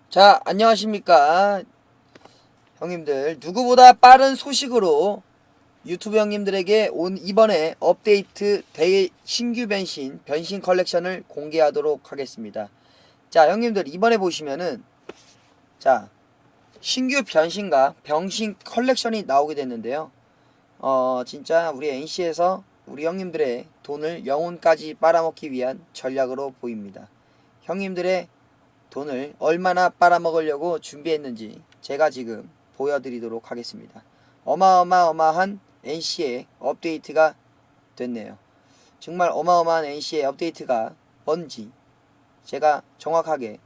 자, 안녕하십니까. 형님들. 누구보다 빠른 소식으로 유튜브 형님들에게 이번에 업데이트 신규 변신 컬렉션을 공개하도록 하겠습니다. 자, 형님들 이번에 보시면은 자, 신규 변신과 병신 컬렉션이 나오게 됐는데요. 진짜 우리 NC에서 우리 형님들의 돈을 영혼까지 빨아먹기 위한 전략으로 보입니다. 형님들의 돈을 얼마나 빨아먹으려고 준비했는지 제가 지금 보여드리도록 하겠습니다. 어마어마한 NC의 업데이트가 됐네요. 정말 어마어마한 NC의 업데이트가 뭔지 제가 정확하게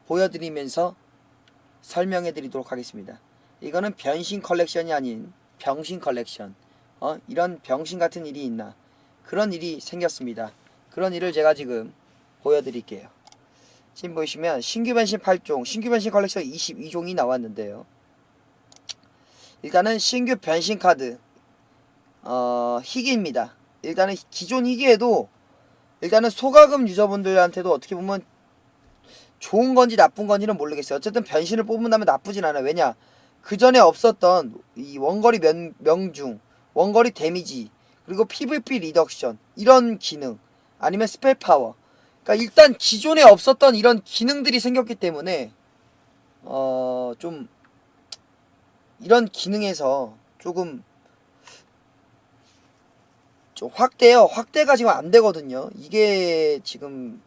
보여드리면서 설명해 드리도록 하겠습니다. 이거는 변신 컬렉션이 아닌 병신 컬렉션. 이런 병신 같은 일이 있나? 그런 일이 생겼습니다. 그런 일을 제가 지금 보여드릴게요. 지금 보시면 신규 변신 8종, 신규 변신 컬렉션 22종이 나왔는데요. 일단은 신규 변신 카드 희귀입니다. 일단은 기존 희귀에도 일단은 소가금 유저분들한테도 어떻게 보면 좋은 건지 나쁜 건지는 모르겠어요. 어쨌든 변신을 뽑는다면 나쁘진 않아요. 왜냐? 그 전에 없었던 이 원거리 명중, 원거리 데미지, 그리고 PVP 리덕션 이런 기능, 아니면 스펠 파워. 그러니까 일단 기존에 없었던 이런 기능들이 생겼기 때문에 좀 이런 기능에서 조금 좀 확대가 지금 안 되거든요. 이게 지금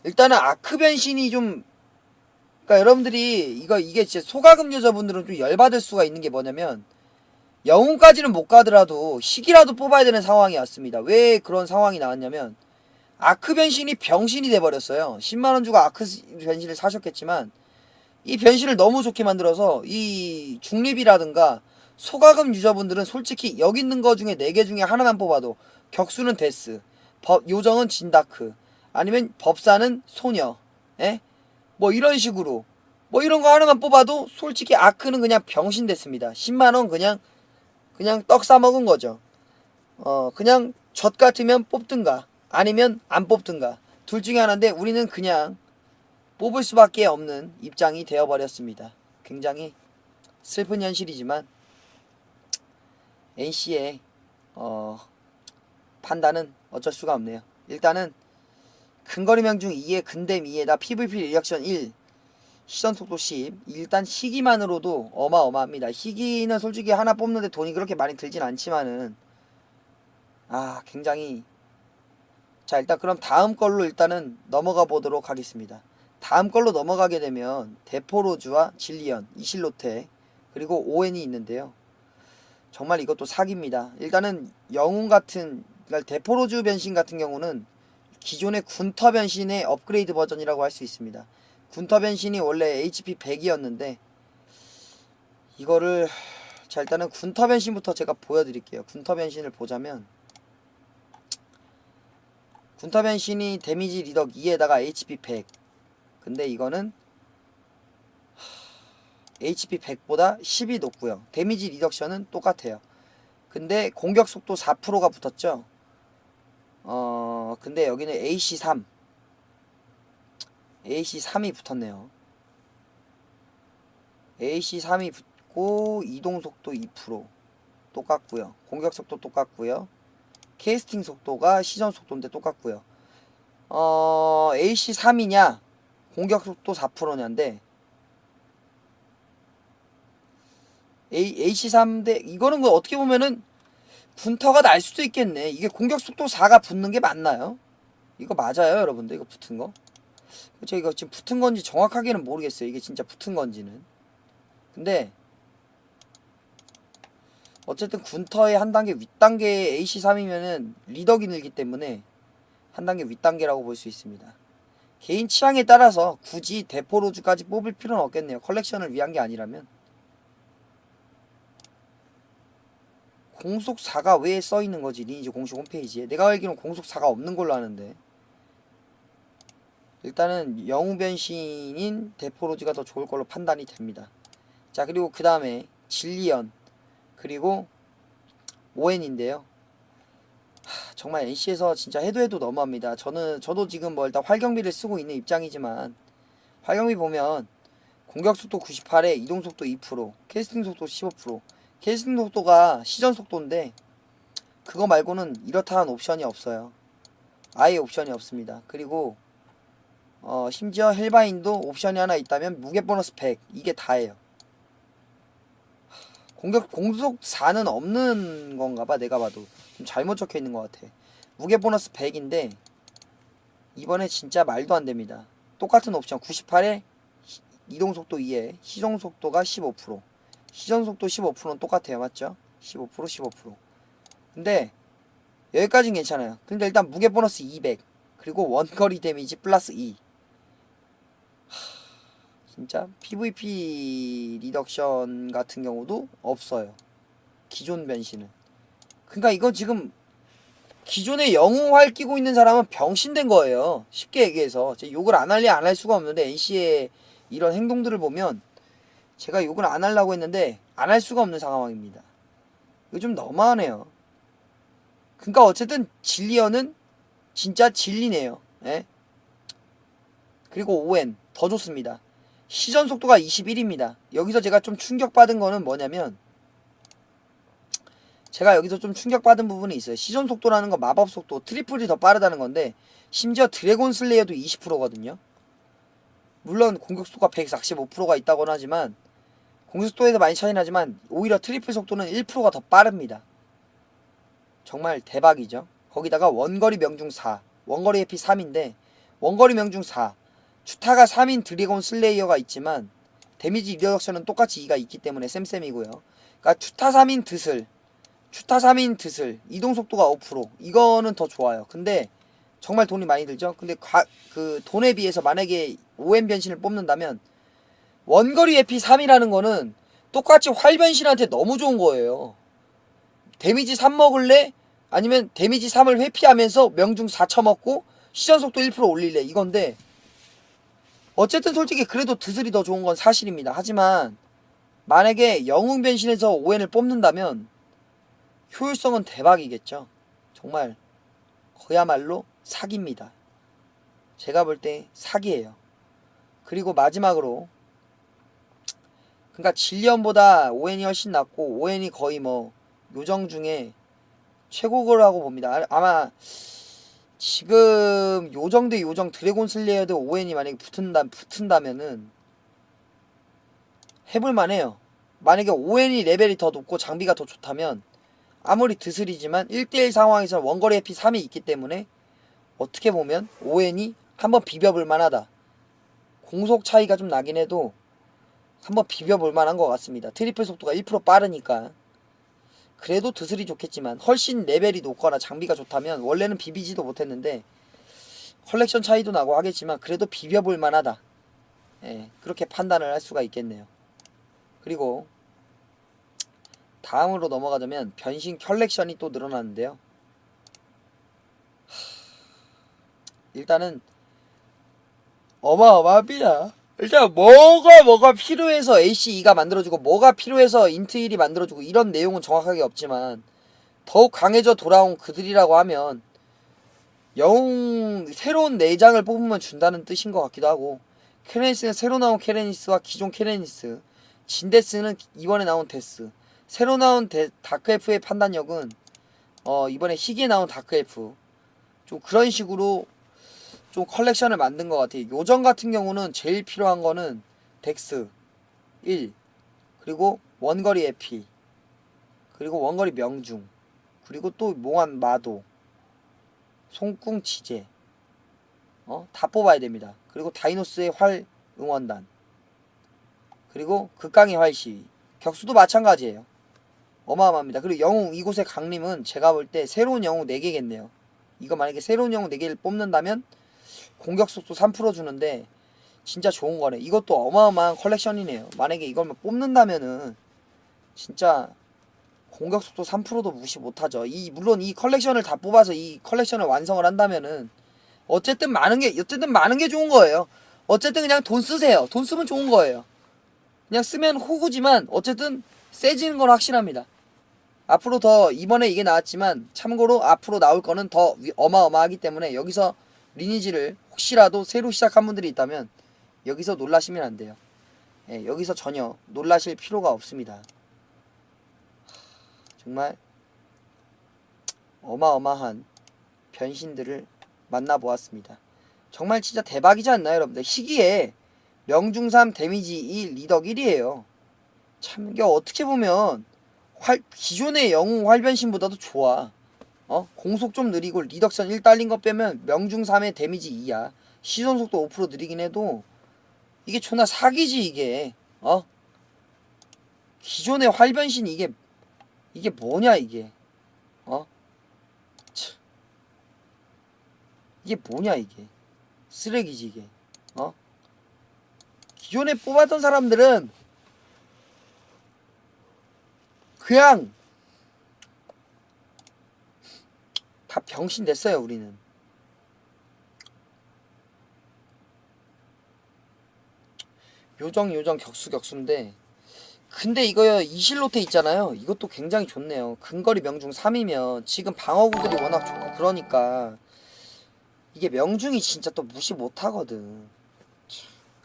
일단은 아크 변신이 좀, 그러니까 여러분들이 이게 진짜 소가금 유저분들은 좀 열받을 수가 있는 게 뭐냐면 영웅까지는 못 가더라도 희귀라도 뽑아야 되는 상황이 왔습니다. 왜 그런 상황이 나왔냐면 아크 변신이 병신이 돼버렸어요. 10만원 주고 아크 변신을 사셨겠지만 이 변신을 너무 좋게 만들어서 이 중립이라든가 소가금 유저분들은 솔직히 여기 있는 거 중에 4개 중에 하나만 뽑아도 격수는 데스, 요정은 진다크, 아니면 법사는 소녀, 에? 뭐 이런 식으로 뭐 이런 거 하나만 뽑아도 솔직히 아크는 그냥 병신 됐습니다. 10만원 그냥 떡 싸먹은 거죠. 그냥 젖 같으면 뽑든가 아니면 안 뽑든가 둘 중에 하나인데 우리는 그냥 뽑을 수밖에 없는 입장이 되어버렸습니다. 굉장히 슬픈 현실이지만 NC의 판단은 어쩔 수가 없네요. 일단은 근거리 명중 2에 근댐 2에다 PVP 리액션 1, 시선속도 10. 일단 희귀만으로도 어마어마합니다. 희귀는 솔직히 하나 뽑는데 돈이 그렇게 많이 들진 않지만은 굉장히. 자, 일단 그럼 다음 걸로 일단은 넘어가 보도록 하겠습니다. 다음 걸로 넘어가게 되면 데포로즈와 질리언, 이실로테, 그리고 오웬이 있는데요. 정말 이것도 사기입니다. 일단은 영웅 같은, 그러니까 데포로즈 변신 같은 경우는 기존의 군터 변신의 업그레이드 버전이라고 할 수 있습니다. 군터 변신이 원래 HP 100이었는데 이거를, 자, 일단은 군터 변신부터 제가 보여드릴게요. 군터 변신을 보자면 군터 변신이 데미지 리덕 2에다가 HP 100. 근데 이거는 HP 100보다 10이 높고요. 데미지 리덕션은 똑같아요. 근데 공격 속도 4%가 붙었죠. 근데 여기는 AC3이 붙었네요. AC3이 붙고 이동 속도 2% 똑같고요. 공격 속도 똑같고요. 캐스팅 속도가 시전 속도인데 똑같고요. AC3이냐 공격 속도 4%냐인데 AC3 대 이거는 뭐 어떻게 보면은 군터가 날 수도 있겠네. 이게 공격 속도 4가 붙는 게 맞나요? 이거 맞아요, 여러분들? 이거 붙은 거? 그쵸, 이거 지금 붙은 건지 정확하게는 모르겠어요. 이게 진짜 붙은 건지는. 근데 어쨌든 군터의 한 단계 윗단계의 AC3이면은 리덕이 늘기 때문에 한 단계 윗단계라고 볼 수 있습니다. 개인 취향에 따라서 굳이 데포로즈까지 뽑을 필요는 없겠네요. 컬렉션을 위한 게 아니라면. 공속 4가 왜 써있는 거지? 리니지 공식 홈페이지에. 내가 알기로는 공속 4가 없는 걸로 아는데. 일단은 영웅 변신인 데포로즈가 더 좋을 걸로 판단이 됩니다. 자, 그리고 그 다음에 질리언, 그리고 오웬인데요. 정말 NC에서 진짜 해도 너무합니다. 저도 지금 뭐 일단 활경비를 쓰고 있는 입장이지만 활경비 보면 공격속도 98에 이동속도 2%, 캐스팅속도 15%. 캐스팅속도가 시전속도인데 그거 말고는 이렇다 한 옵션이 없어요. 아예 옵션이 없습니다. 그리고 심지어 헬바인도 옵션이 하나 있다면 무게 보너스 100 이게 다예요. 공속 4는 없는 건가봐. 내가 봐도 좀 잘못 적혀있는 것 같아. 무게 보너스 100인데 이번에 진짜 말도 안됩니다. 똑같은 옵션 98에 이동속도 2에 시정속도가 15%, 시전속도 15%는 똑같아요. 맞죠? 15% 15%. 근데 여기까지는 괜찮아요. 근데 일단 무게 보너스 200 그리고 원거리 데미지 플러스 2. 진짜 PVP 리덕션 같은 경우도 없어요. 기존 변신은. 그러니까 이거 지금 기존에 영웅활 끼고 있는 사람은 병신된 거예요. 쉽게 얘기해서. 제가 욕을 안 할래 안 할 수가 없는데 NC의 이런 행동들을 보면 제가 욕을 안 하려고 했는데 안 할 수가 없는 상황입니다. 이거 좀 너무하네요. 그러니까 어쨌든 진리언은 진짜 진리네요. 예? 그리고 ON 더 좋습니다. 시전 속도가 21입니다. 여기서 제가 좀 충격받은 거는 뭐냐면 제가 여기서 좀 충격받은 부분이 있어요. 시전 속도라는 건 마법 속도 트리플이 더 빠르다는 건데 심지어 드래곤 슬레이어도 20%거든요. 물론 공격 속도가 145%가 있다고는 하지만 공격 속도에서 많이 차이 나지만 오히려 트리플 속도는 1%가 더 빠릅니다. 정말 대박이죠. 거기다가 원거리 명중 4, 원거리 해피 3인데 원거리 명중 4, 추타가 3인 드래곤 슬레이어가 있지만 데미지 리덕션은 똑같이 2가 있기 때문에 쌤쌤이고요. 그러니까 추타 3인 드슬 이동속도가 5% 이거는 더 좋아요. 근데 정말 돈이 많이 들죠. 근데 그 돈에 비해서 만약에 OM 변신을 뽑는다면 원거리 해피 3이라는 거는 똑같이 활 변신한테 너무 좋은 거예요. 데미지 3 먹을래? 아니면 데미지 3을 회피하면서 명중 4 쳐먹고 시전속도 1% 올릴래? 이건데 어쨌든 솔직히 그래도 드슬이 더 좋은 건 사실입니다. 하지만 만약에 영웅 변신에서 ON을 뽑는다면 효율성은 대박이겠죠. 정말 그야말로 사기입니다. 제가 볼 때 사기예요. 그리고 마지막으로 그러니까 진리언보다 ON이 훨씬 낫고 ON이 거의 뭐 요정 중에 최고라고 봅니다. 아마 지금 요정 대 요정 드래곤 슬레이어 대 ON이 만약에 붙은다면은 해볼만해요. 만약에 ON이 레벨이 더 높고 장비가 더 좋다면 아무리 드슬이지만 1대1 상황에서 원거리 해피 3이 있기 때문에 어떻게 보면 ON이 한번 비벼볼 만하다. 공속 차이가 좀 나긴 해도 한번 비벼볼 만한 것 같습니다. 트리플 속도가 1% 빠르니까. 그래도 드슬이 좋겠지만 훨씬 레벨이 높거나 장비가 좋다면 원래는 비비지도 못했는데 컬렉션 차이도 나고 하겠지만 그래도 비벼볼 만하다. 예, 그렇게 판단을 할 수가 있겠네요. 그리고 다음으로 넘어가자면 변신 컬렉션이 또 늘어나는데요. 일단은 어마어마합니다. 일단 뭐가 필요해서 AC2가 만들어주고 뭐가 필요해서 인트1이 만들어주고 이런 내용은 정확하게 없지만 더욱 강해져 돌아온 그들이라고 하면 영웅 새로운 내장을 뽑으면 준다는 뜻인 것 같기도 하고 케레니스는 새로 나온 케레니스와 기존 케레니스 진데스는 이번에 나온 데스 새로 나온 다크엘프의 판단력은 이번에 희귀에 나온 다크엘프 좀 그런 식으로 좀 컬렉션을 만든 것 같아요. 요정 같은 경우는 제일 필요한 거는 덱스 1 그리고 원거리 에피 그리고 원거리 명중 그리고 또 몽환 마도 송궁 지제 다 뽑아야 됩니다. 그리고 다이노스의 활 응원단 그리고 극강의 활시위 격수도 마찬가지예요. 어마어마합니다. 그리고 영웅 이곳의 강림은 제가 볼 때 새로운 영웅 4개겠네요. 이거 만약에 새로운 영웅 4개를 뽑는다면 공격속도 3% 주는데 진짜 좋은 거네. 이것도 어마어마한 컬렉션이네요. 만약에 이걸 뽑는다면은 진짜 공격속도 3%도 무시 못하죠. 물론 이 컬렉션을 다 뽑아서 이 컬렉션을 완성을 한다면은 어쨌든 많은 게 좋은 거예요. 어쨌든 그냥 돈 쓰세요. 돈 쓰면 좋은 거예요. 그냥 쓰면 호구지만 어쨌든 세지는 건 확실합니다. 앞으로 더 이번에 이게 나왔지만 참고로 앞으로 나올 거는 더 어마어마하기 때문에 여기서 리니지를 혹시라도 새로 시작한 분들이 있다면 여기서 놀라시면 안 돼요. 예, 여기서 전혀 놀라실 필요가 없습니다. 정말 어마어마한 변신들을 만나보았습니다. 정말 진짜 대박이지 않나요, 여러분들? 희귀에 명중3 데미지 1, 리덕 1이에요. 참 이게 어떻게 보면 기존의 영웅 활변신보다도 좋아. 공속 좀 느리고 리덕션 1 딸린 거 빼면 명중3의 데미지 2야. 시선 속도 5% 느리긴 해도 이게 존나 사기지 이게. 기존의 활변신 이게 뭐냐 이게. 참. 이게 뭐냐 이게. 쓰레기지 이게. 기존에 뽑았던 사람들은 그냥 다 병신 됐어요. 우리는 요정 격수인데, 근데 이거 이실로테 있잖아요. 이것도 굉장히 좋네요. 근거리 명중 3이면 지금 방어구들이 워낙 좋고 그러니까 이게 명중이 진짜 또 무시 못하거든.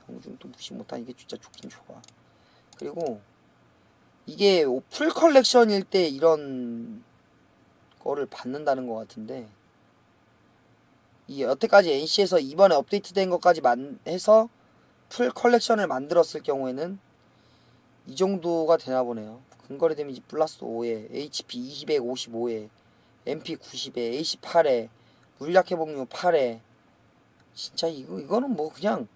명중 또 무시 못하는 게 진짜 좋긴 좋아. 그리고 이게 풀 컬렉션일 때 이런 거를 받는다는 것 같은데, 이 여태까지 NC에서 이번에 업데이트된 것까지 해서 풀 컬렉션을 만들었을 경우에는 이 정도가 되나 보네요. 근거리 데미지 플러스 5에 HP 255에 MP 90에 AC 8에 물약 회복률 8에 진짜 이거는 뭐 그냥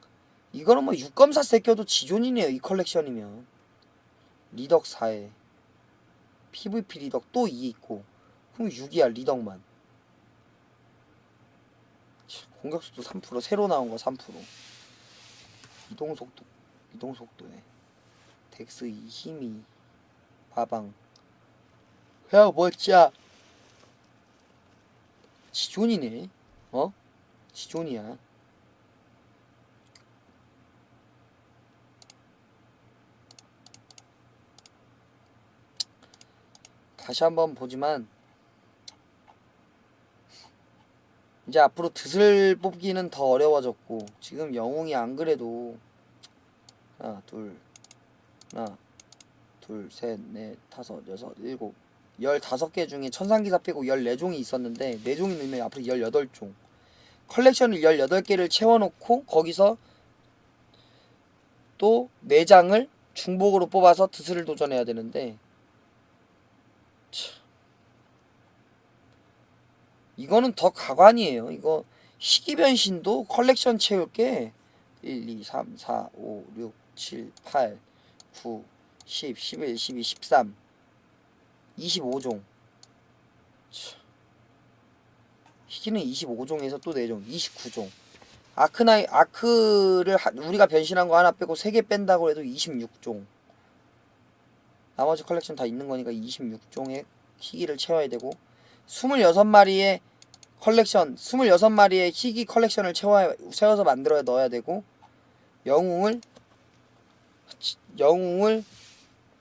이거는 뭐 육검사 새껴도 지존이네요. 이 컬렉션이면. 리덕 4에 PVP 리덕 또 2 있고, 그럼 6이야 리덕만. 공격속도 3%, 새로 나온 거 3%. 이동속도에 덱스 2, 힘이 마방. 야 멋져. 지존이네. 지존이야. 다시 한번 보지만 이제 앞으로 드슬 뽑기는 더 어려워졌고, 지금 영웅이 안 그래도 하나 둘 셋 넷 다섯 여섯 일곱 15개 중에 천상기사 빼고 14종이 있었는데 4종이 넣으면 앞으로 18종 컬렉션을 18개를 채워놓고 거기서 또 4장을 중복으로 뽑아서 드슬을 도전해야 되는데, 이거는 더 가관이에요. 이거 희귀변신도 컬렉션 채울 게 1, 2, 3, 4, 5, 6, 7, 8, 9, 10, 11, 12, 13, 25종. 희귀는 25종에서 또 4종, 29종. 아크를 우리가 변신한 거 하나 빼고 3개 뺀다고 해도 26종. 나머지 컬렉션 다 있는 거니까 26종의 희귀를 채워야 되고, 26마리의 컬렉션, 26마리의 희귀 컬렉션을 채워서 만들어야 넣어야 되고, 영웅을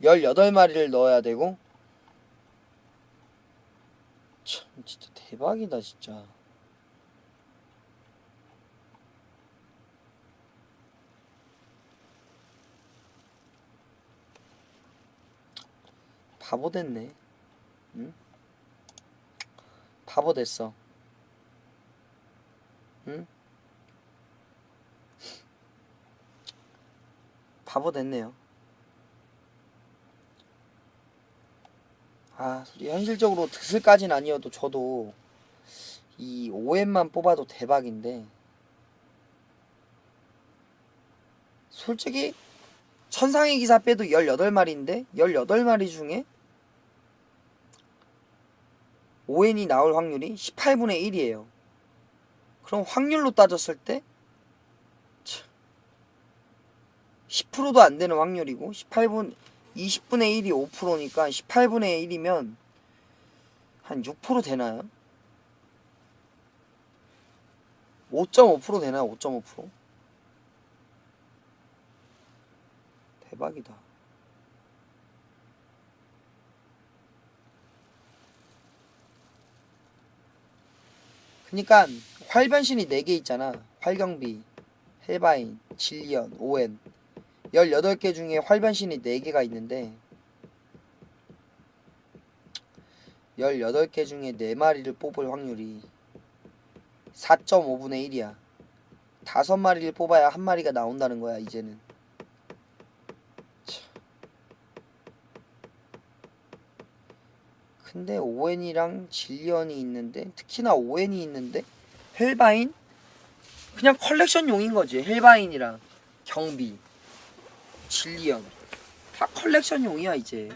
18마리를 넣어야 되고. 참 진짜 대박이다 진짜. 바보 됐네. 응? 바보 됐어. 응? 바보 됐네요. 솔직히 현실적으로 드슬까진 아니어도 저도 이 OM만 뽑아도 대박인데, 솔직히 천상의 기사 빼도 18마리인데 18마리 중에 ON이 나올 확률이 18분의 1이에요. 그럼 확률로 따졌을 때 10%도 안 되는 확률이고, 20분의 1이 5%니까 18분의 1이면 한 6% 되나요? 5.5% 되나요? 5.5%? 대박이다. 그니까 활변신이 4개 있잖아. 활경비, 헬바인, 질리언, 오웬 18개 중에 활변신이 4개가 있는데 18개 중에 4마리를 뽑을 확률이 4.5분의 1이야. 5마리를 뽑아야 1마리가 나온다는 거야 이제는. 근데 오웬이랑 질리언이 있는데, 특히나 오웬이 있는데 헬바인? 그냥 컬렉션용인 거지. 헬바인이랑 경비, 질리언 다 컬렉션용이야 이제.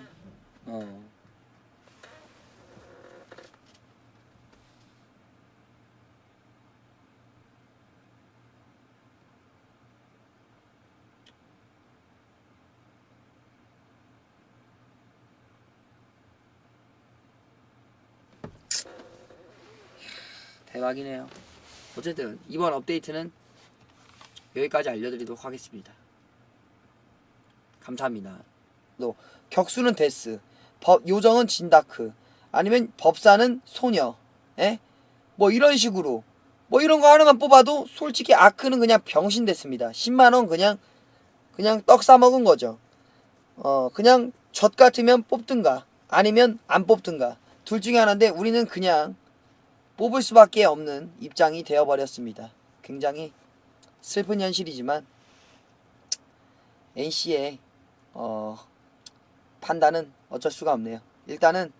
대박이네요. 어쨌든 이번 업데이트는 여기까지 알려드리도록 하겠습니다. 감사합니다. 또 격수는 데스, 요정은 진다크, 아니면 법사는 소녀, 뭐 이런 식으로 뭐 이런 거 하나만 뽑아도 솔직히 아크는 그냥 병신 됐습니다. 10만원 그냥 떡 싸먹은 거죠. 그냥 젖 같으면 뽑든가 아니면 안 뽑든가 둘 중에 하나인데, 우리는 그냥 뽑을 수밖에 없는 입장이 되어버렸습니다. 굉장히 슬픈 현실이지만 NC의 판단은 어쩔 수가 없네요. 일단은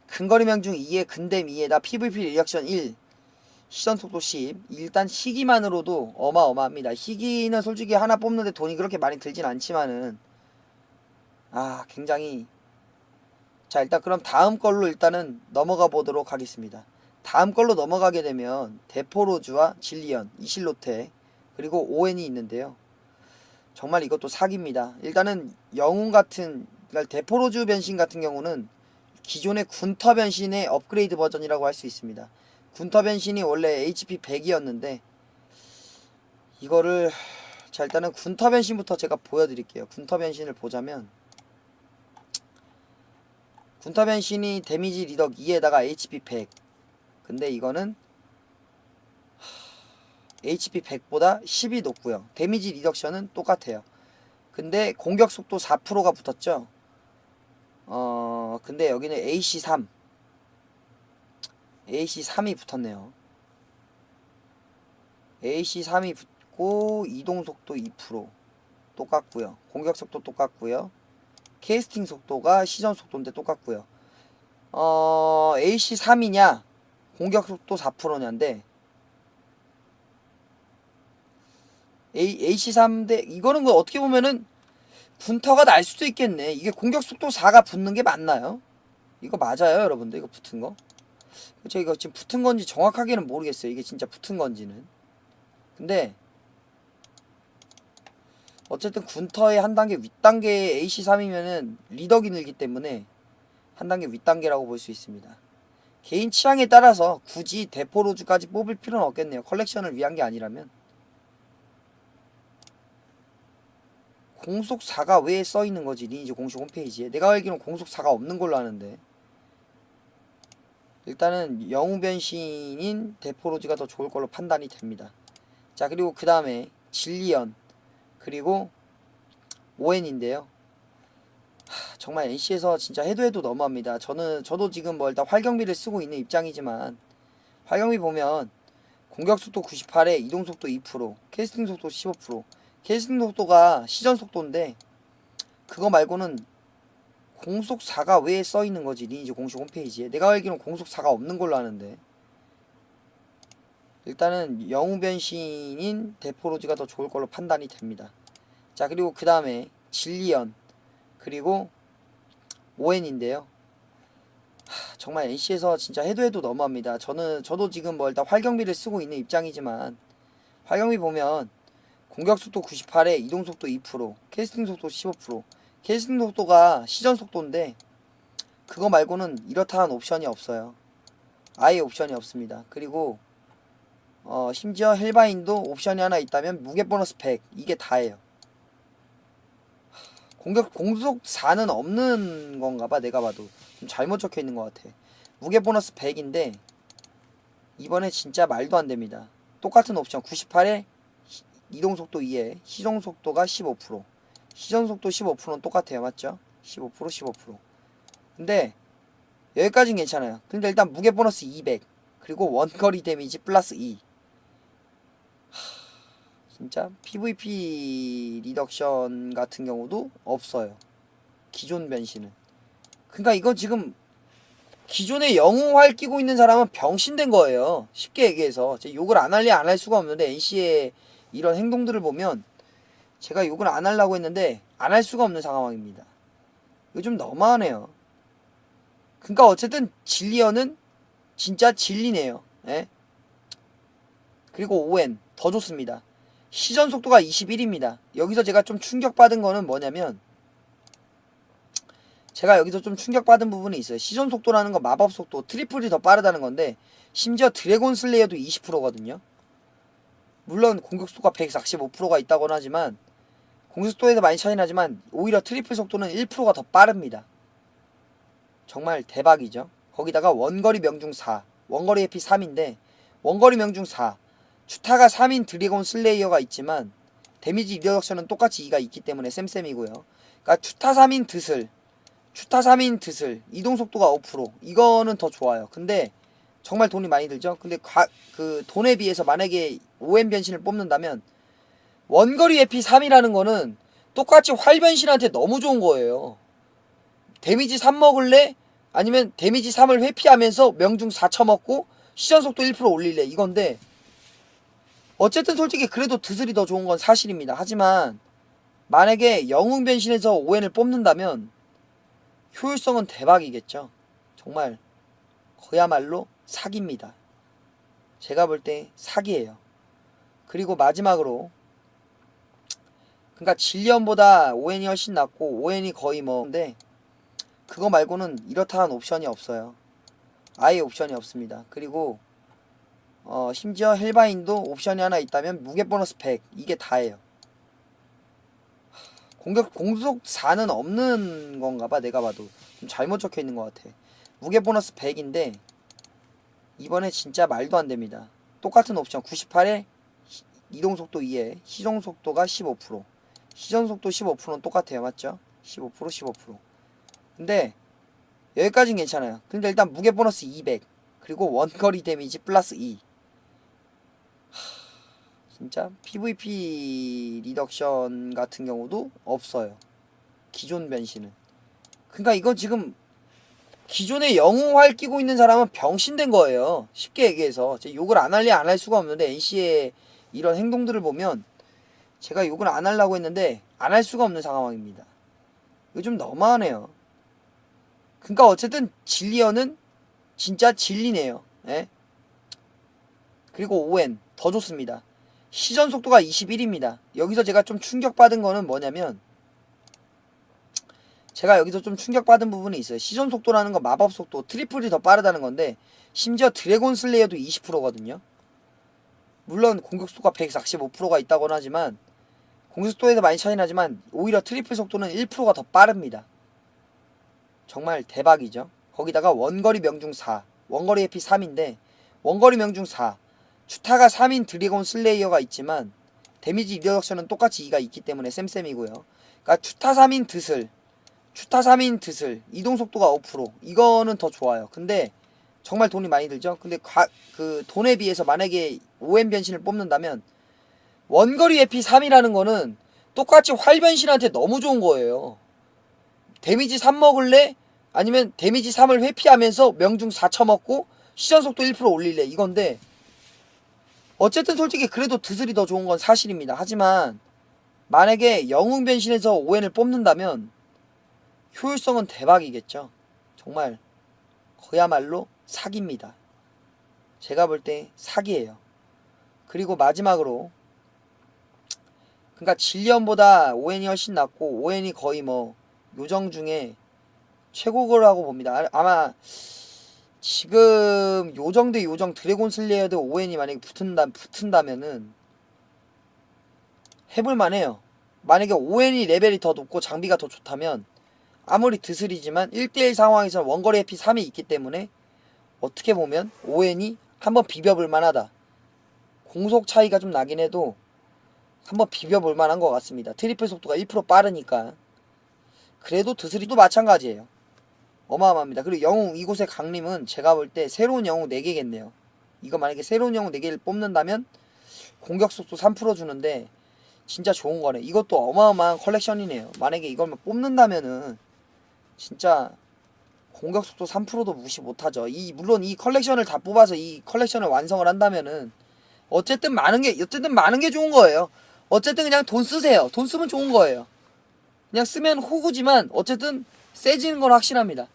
근거리명 중 2에 근댐 2에다 PVP 리액션 1, 시전속도 10. 일단 희귀만으로도 어마어마합니다. 희귀는 솔직히 하나 뽑는데 돈이 그렇게 많이 들진 않지만은 굉장히. 자, 일단 그럼 다음 걸로 일단은 넘어가 보도록 하겠습니다. 다음 걸로 넘어가게 되면 데포로즈와 질리언, 이실로테 그리고 오웬이 있는데요. 정말 이것도 사기입니다. 일단은 영웅 같은, 그러니까 데포로즈 변신 같은 경우는 기존의 군터 변신의 업그레이드 버전이라고 할 수 있습니다. 군터 변신이 원래 HP 100이었는데 이거를, 자 일단은 군터 변신부터 제가 보여드릴게요. 군터 변신을 보자면 군터 변신이 데미지 리덕 2에다가 HP 100. 근데 이거는 HP 100보다 10이 높고요. 데미지 리덕션은 똑같아요. 근데 공격 속도 4%가 붙었죠. 근데 여기는 AC3 AC3이 붙었네요. AC3이 붙고 이동 속도 2% 똑같고요. 공격 속도 똑같고요. 캐스팅 속도가 시전 속도인데 똑같고요. AC3이냐 공격 속도 4%냐인데 AC3대 이거는 뭐 어떻게 보면은 군터가 날 수도 있겠네. 이게 공격 속도 4가 붙는 게 맞나요? 이거 맞아요, 여러분들? 이거 붙은 거? 저 이거 지금 붙은 건지 정확하게는 모르겠어요. 이게 진짜 붙은 건지는. 근데 어쨌든 군터의 한 단계 윗단계의 AC3이면은 리덕이 늘기 때문에 한 단계 윗단계라고 볼 수 있습니다. 개인 취향에 따라서 굳이 데포로즈까지 뽑을 필요는 없겠네요. 컬렉션을 위한 게 아니라면. 공속 4가 왜 써있는 거지, 리니지 공식 홈페이지에? 내가 알기로는 공속 4가 없는 걸로 아는데. 일단은 영웅 변신인 데포로즈가 더 좋을 걸로 판단이 됩니다. 자, 그리고 그 다음에 질리언 그리고 오웬인데요. 정말 NC에서 진짜 해도 너무합니다. 저도 지금 뭐 일단 활경비를 쓰고 있는 입장이지만, 활경비 보면 공격 속도 98에 이동 속도 2%, 캐스팅 속도 15%. 캐스팅 속도가 시전 속도인데 그거 말고는 공속 4가 왜 써있는 거지, 리니지 공식 홈페이지에? 내가 알기로는 공속 4가 없는 걸로 아는데. 일단은 영웅 변신인 데포로즈가 더 좋을 걸로 판단이 됩니다. 자, 그리고 그 다음에 질리언 그리고 오웬인데요. 정말 NC에서 진짜 해도 너무합니다. 저도 지금 뭐 일단 활경비를 쓰고 있는 입장이지만, 활경비 보면 공격 속도 98에 이동 속도 2%, 캐스팅 속도 15%. 캐스팅 속도가 시전 속도인데 그거 말고는 이렇다한 옵션이 없어요. 아예 옵션이 없습니다. 그리고 심지어 헬바인도 옵션이 하나 있다면 무게 보너스 100, 이게 다예요. 공속 4는 없는 건가봐. 내가 봐도 좀 잘못 적혀 있는 것 같아. 무게 보너스 100인데 이번에 진짜 말도 안 됩니다. 똑같은 옵션 98에 이동속도 2에 시정속도가 15%. 시전속도 15%는 똑같아요. 맞죠? 15% 15%. 근데 여기까지는 괜찮아요. 근데 일단 무게 보너스 200 그리고 원거리 데미지 플러스 2. 진짜 PVP 리덕션 같은 경우도 없어요. 기존 변신은. 그러니까 이거 지금 기존에 영웅활 끼고 있는 사람은 병신된 거예요. 쉽게 얘기해서. 제가 욕을 안 할래 안 할 수가 없는데 NC의 이런 행동들을 보면 제가 욕을 안 하려고 했는데 안 할 수가 없는 상황입니다. 이거 좀 너무하네요. 그러니까 어쨌든 진리언은 진짜 진리네요. 예? 그리고 ON 더 좋습니다. 시전 속도가 21입니다. 여기서 제가 좀 충격받은 거는 뭐냐면 제가 여기서 좀 충격받은 부분이 있어요. 시전 속도라는 건 마법 속도 트리플이 더 빠르다는 건데 심지어 드래곤 슬레이어도 20%거든요. 물론 공격 속도가 145%가 있다고는 하지만 공격 속도에도 많이 차이 나지만 오히려 트리플 속도는 1%가 더 빠릅니다. 정말 대박이죠. 거기다가 원거리 명중 4, 원거리 해피 3인데 원거리 명중 4, 추타가 3인 드래곤 슬레이어가 있지만 데미지 리덕션은 똑같이 2가 있기 때문에 쌤쌤이고요. 그러니까 추타 3인 드슬, 추타 3인 드슬, 이동속도가 5%, 이거는 더 좋아요. 근데 정말 돈이 많이 들죠. 근데 그 돈에 비해서 만약에 OM 변신을 뽑는다면 원거리 해피 3이라는 거는 똑같이 활 변신한테 너무 좋은 거예요. 데미지 3 먹을래? 아니면 데미지 3을 회피하면서 명중 4 쳐먹고 시전속도 1% 올릴래? 이건데 어쨌든 솔직히 그래도 드슬이 더 좋은 건 사실입니다. 하지만 만약에 영웅 변신에서 ON을 뽑는다면 효율성은 대박이겠죠. 정말 그야말로 사기입니다. 제가 볼 때 사기예요. 그리고 마지막으로 그러니까 진리언보다 ON이 훨씬 낫고 ON이 거의 뭐인데 그거 말고는 이렇다 한 옵션이 없어요. 아예 옵션이 없습니다. 그리고 심지어 헬바인도 옵션이 하나 있다면 무게 보너스 100 이게 다예요. 공속 4는 없는 건가봐. 내가 봐도 좀 잘못 적혀 있는 것 같아. 무게 보너스 100인데 이번에 진짜 말도 안 됩니다. 똑같은 옵션 98에 이동속도 2에 시정속도가 15%, 시전속도 15%는 똑같아요. 맞죠? 15% 15%. 근데 여기까지는 괜찮아요. 근데 일단 무게 보너스 200 그리고 원거리 데미지 플러스 2. 진짜 PVP 리덕션 같은 경우도 없어요. 기존 변신은. 그러니까 이거 지금 기존에 영웅활 끼고 있는 사람은 병신된 거예요. 쉽게 얘기해서. 제가 욕을 안 할래 안 할 수가 없는데 NC의 이런 행동들을 보면 제가 욕을 안 하려고 했는데 안 할 수가 없는 상황입니다. 이거 좀 너무하네요. 그러니까 어쨌든 진리언은 진짜 진리네요. 예? 그리고 ON 더 좋습니다. 시전 속도가 21입니다. 여기서 제가 좀 충격받은 거는 뭐냐면 제가 여기서 좀 충격받은 부분이 있어요. 시전 속도라는 건 마법 속도 트리플이 더 빠르다는 건데 심지어 드래곤 슬레이어도 20%거든요. 물론 공격 속도가 145%가 있다고는 하지만 공격 속도에도 많이 차이 나지만 오히려 트리플 속도는 1%가 더 빠릅니다. 정말 대박이죠. 거기다가 원거리 명중 4, 원거리 해피 3인데 원거리 명중 4, 추타가 3인 드래곤 슬레이어가 있지만 데미지 리덕션은 똑같이 2가 있기 때문에 쌤쌤이고요. 그러니까 추타 3인 드슬, 추타 3인 드슬, 이동속도가 5%, 이거는 더 좋아요. 근데 정말 돈이 많이 들죠. 근데 그 돈에 비해서 만약에 OM 변신을 뽑는다면 원거리 해피 3이라는 거는 똑같이 활 변신한테 너무 좋은 거예요. 데미지 3 먹을래? 아니면 데미지 3을 회피하면서 명중 4 쳐먹고 시전속도 1% 올릴래? 이건데 어쨌든 솔직히 그래도 드슬이 더 좋은 건 사실입니다. 하지만 만약에 영웅 변신에서 ON을 뽑는다면 효율성은 대박이겠죠. 정말 그야말로 사기입니다. 제가 볼 때 사기예요. 그리고 마지막으로 그러니까 진리언보다 ON이 훨씬 낫고 ON이 거의 뭐 요정 중에 최고라고 봅니다. 아마 지금 요정 대 요정 드래곤 슬레이어드 ON이 만약에 붙은다면은 해볼만해요. 만약에 ON이 레벨이 더 높고 장비가 더 좋다면 아무리 드슬이지만 1대1 상황에서 원거리 해피 3이 있기 때문에 어떻게 보면 ON이 한번 비벼볼 만하다. 공속 차이가 좀 나긴 해도 한번 비벼볼 만한 것 같습니다. 트리플 속도가 1% 빠르니까. 그래도 드스리도 마찬가지예요. 어마어마합니다. 그리고 영웅 이곳의 강림은 제가 볼 때 새로운 영웅 4개겠네요. 이거 만약에 새로운 영웅 4개를 뽑는다면 공격 속도 3% 주는데 진짜 좋은 거네. 이것도 어마어마한 컬렉션이네요. 만약에 이걸 뽑는다면은 진짜 공격 속도 3%도 무시 못하죠. 물론 이 컬렉션을 다 뽑아서 이 컬렉션을 완성을 한다면은 어쨌든 많은 게 좋은 거예요. 어쨌든 그냥 돈 쓰세요. 돈 쓰면 좋은 거예요. 그냥 쓰면 호구지만 어쨌든 세지는 건 확실합니다.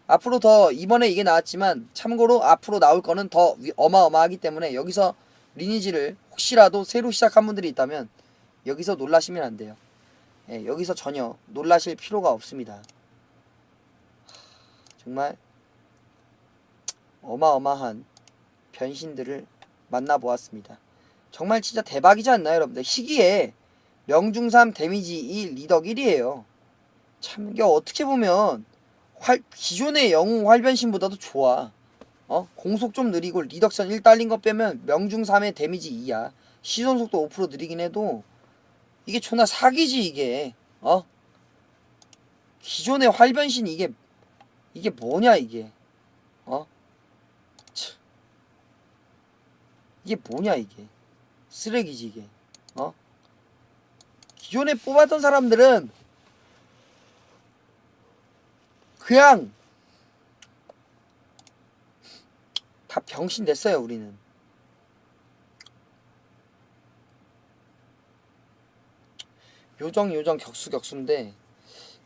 앞으로 더 이번에 이게 나왔지만 참고로 앞으로 나올 거는 더 어마어마하기 때문에 여기서 리니지를 혹시라도 새로 시작한 분들이 있다면 여기서 놀라시면 안 돼요. 예, 여기서 전혀 놀라실 필요가 없습니다. 정말 어마어마한 변신들을 만나보았습니다. 정말 진짜 대박이지 않나요, 여러분들? 희귀에 명중3 데미지 2 리덕 1이에요. 참 이게 어떻게 보면 기존의 영웅 활변신보다도 좋아. 공속 좀 느리고 리덕션 1 딸린 거 빼면 명중3의 데미지 2야. 시선 속도 5% 느리긴 해도 이게 존나 사기지 이게. 기존의 활변신 이게 뭐냐 이게. 참. 이게 뭐냐 이게. 쓰레기지 이게. 기존에 뽑았던 사람들은 그냥 다 병신 됐어요 우리는. 요정 격수인데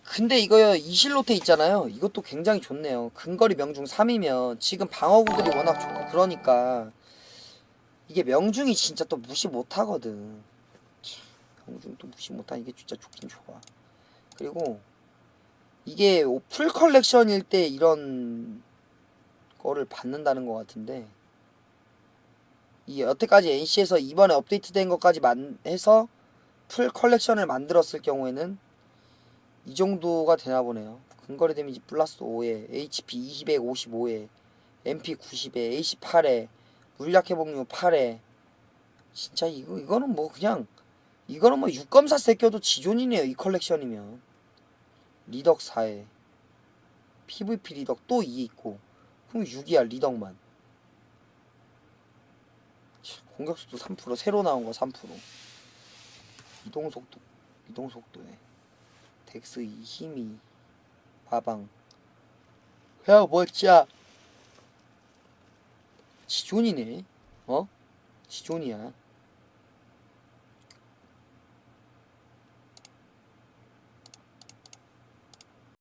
근데 이거 이실로테 있잖아요. 이것도 굉장히 좋네요. 근거리 명중 3이면 지금 방어구들이 워낙 좋고 그러니까 이게 명중이 진짜 또 무시 못하거든. 명중 또 무시 못하니 이게 진짜 좋긴 좋아. 그리고 이게 풀 컬렉션일 때 이런 거를 받는다는 것 같은데 이 여태까지 NC에서 이번에 업데이트된 것까지 해서 풀 컬렉션을 만들었을 경우에는 이 정도가 되나 보네요. 근거리 데미지 플러스 5에 HP 255에 MP 90에 AC 8에 물약 회복률 8에 진짜 이거는 뭐 그냥 이거는 뭐 육검사 새껴도 지존이네요. 이 컬렉션이면. 리덕 4에 PVP 리덕 또 2 있고 그럼 6이야 리덕만. 공격속도 3% 새로 나온 거 3% 이동속도에 덱스 2 힘이 마방 야 멋지야 지존이네. 지존이야.